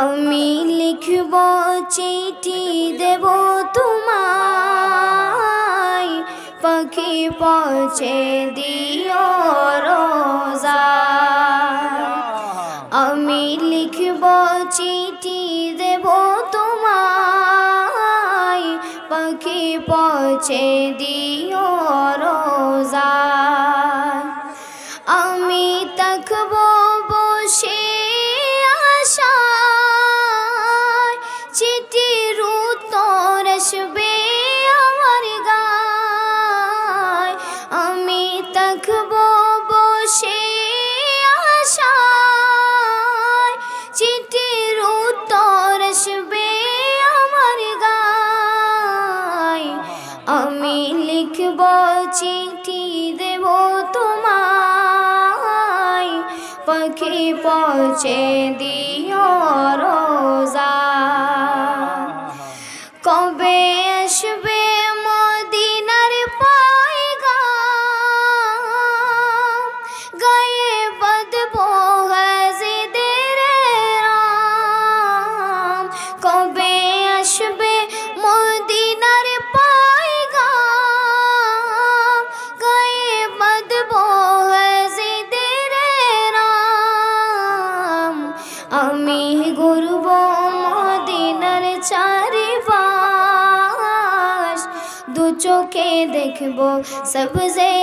আমি লিখব চিঠি দেব তোমায়, পাখি পৌঁছে দিও রোজায়। আমি লিখব চিঠি দেব তোমায়, পাখি পৌঁছে দিও রোজায়। আমি থাকব বসে আশায়, চিঠির উত্তর আসবে আমার গায়। আমি থাকব বসে আশায়, চিঠির উত্তর আসবে আমার গায়। আমি লিখব চিঠি দেব তোমায়, পাখি পৌঁছে দিও রোজায়। কবে আসবে মদিনার পয়গাম, গায়ে বাঁধবো গাজীদের রাম। কবে আসবে মদিনার পয়গাম, গায়ে বাঁধবো গাজীদের রাম। আমি ঘুরব মদিনার চারিপাশ, দু চোখে দেখব সবজে